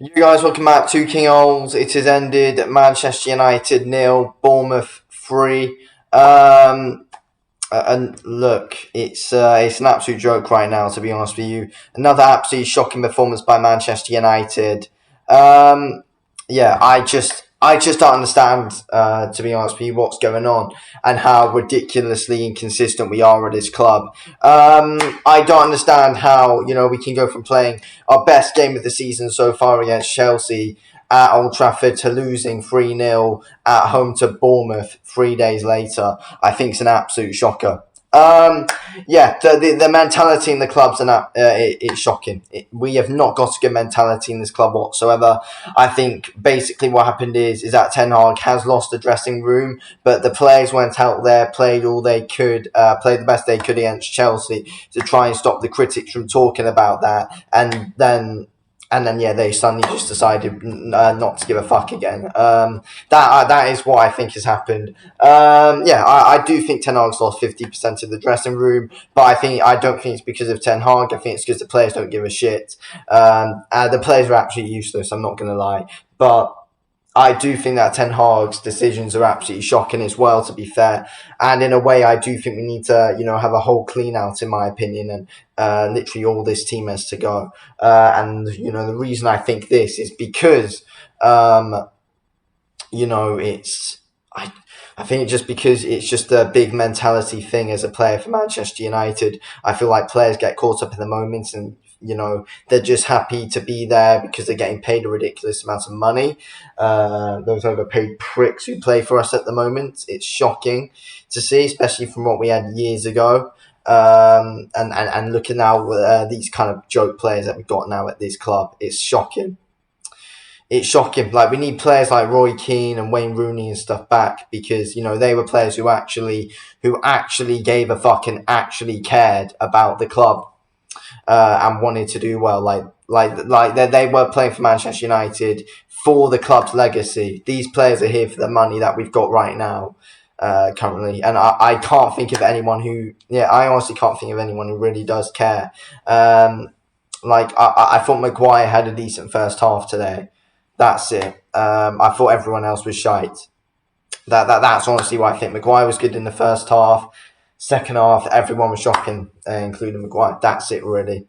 You guys, welcome back to King Old. It has ended Manchester United nil, Bournemouth 3. And look, it's an absolute joke right now. To be honest with you, another absolutely shocking performance by Manchester United. Um, yeah, I just don't understand. To be honest with you, what's going on and how ridiculously inconsistent we are at this club. I don't understand how we can go from playing our best game of the season so far against Chelsea at Old Trafford to losing 3-0 at home to Bournemouth 3 days later. I think it's an absolute shocker. The mentality in the club's it's shocking. We have not got a good mentality in this club whatsoever. I think basically what happened is that Ten Hag has lost the dressing room, but the players went out there, played all they could, played the best they could against Chelsea to try and stop the critics from talking about that, and then they suddenly just decided not to give a fuck again. That is what I think has happened. I do think Ten Hag's lost 50% of the dressing room, but I don't think it's because of Ten Hag. I think it's because the players don't give a shit. The players are absolutely useless. I'm not going to lie, but I do think that Ten Hag's decisions are absolutely shocking as well, to be fair. And in a way, I do think we need to, have a whole clean out, in my opinion, and literally all this team has to go. The reason I think this is because, it's I think just because it's just a big mentality thing as a player for Manchester United. I feel like players get caught up in the moment and they're just happy to be there because they're getting paid a ridiculous amount of money. Those overpaid pricks who play for us at the moment, it's shocking to see, especially from what we had years ago. And looking now at these kind of joke players that we've got now at this club, it's shocking. It's shocking. Like, we need players like Roy Keane and Wayne Rooney and stuff back because they were players who actually gave a fuck and actually cared about the club and wanted to do well. Like they were playing for Manchester United for the club's legacy. These players are here for the money that we've got right now. Currently, and I can't think of anyone I honestly can't think of anyone who really does care. I thought Maguire had a decent first half today. That's it. I thought everyone else was shite. That's honestly why I think Maguire was good in the first half. Second half, everyone was shocking, including Maguire. That's it, really.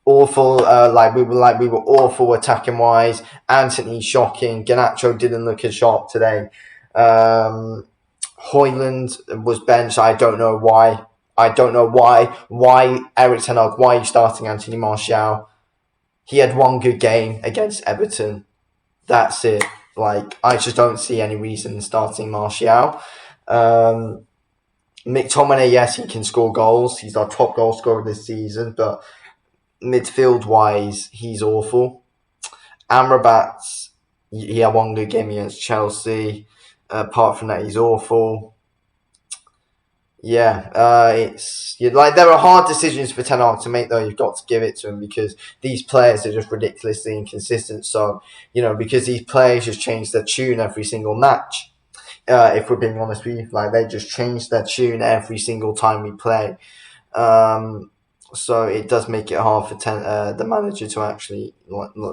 Awful. We were awful attacking wise. Anthony shocking. Garnacho didn't look as sharp today. Hoyland was benched. I don't know why. I don't know why. Why Eric Ten Hag? Why are you starting Anthony Martial? He had one good game against Everton. That's it. I just don't see any reason in starting Martial. McTominay, yes, he can score goals. He's our top goal scorer this season, but midfield-wise, he's awful. Amrabat, he had one good game against Chelsea. Apart from that, he's awful. Yeah, there are hard decisions for Ten Hag to make, though. You've got to give it to him because these players are just ridiculously inconsistent. So, because these players just change their tune every single match. If we're being honest with you, they just change their tune every single time we play. So it does make it hard for the manager to actually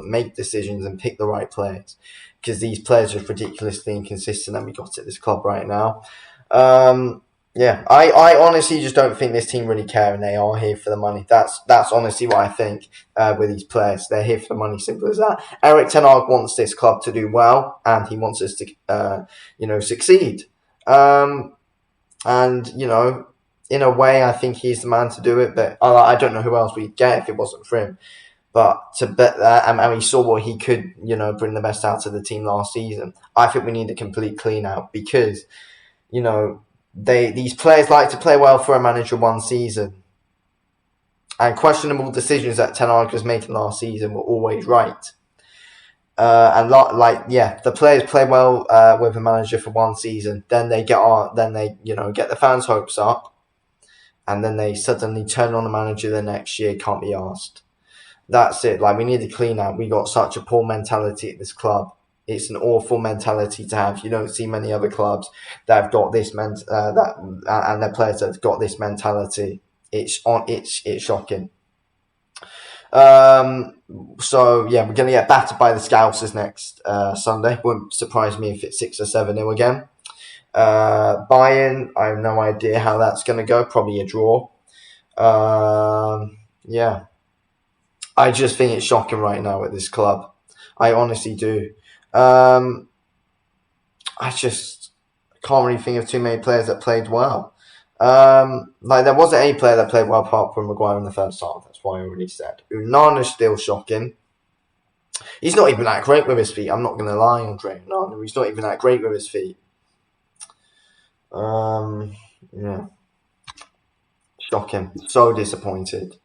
make decisions and pick the right players because these players are ridiculously inconsistent, and we got at this club right now. I honestly just don't think this team really care, and they are here for the money. That's honestly what I think with these players. They're here for the money, simple as that. Eric Ten Hag wants this club to do well, and he wants us to, succeed. In a way, I think he's the man to do it, but I don't know who else we'd get if it wasn't for him. But to bet that, and we saw what he could, bring the best out of the team last season. I think we need a complete clean out because, these players like to play well for a manager one season, and questionable decisions that Ten Hag was making last season were always right. The players play well with a manager for one season, then they get the fans' hopes up, and then they suddenly turn on the manager the next year. Can't be asked. That's it. We need to clean out. We got such a poor mentality at this club. It's an awful mentality to have. You don't see many other clubs that have got this and their players that have got this mentality. It's shocking. Um, so yeah, we're gonna get battered by the Scousers next Sunday. Wouldn't surprise me if it's 6 or 7-0 again. Bayern, I have no idea how that's gonna go. Probably a draw. Yeah, I just think it's shocking right now at this club. I honestly do. Um, I just can't really think of too many players that played well. Like there wasn't any player that played well apart from Maguire in the first half. That's why I already said. Unana's still shocking. He's not even that great with his feet. I'm not going to lie on Drake. No, he's not even that great with his feet. Yeah, shocking. So disappointed.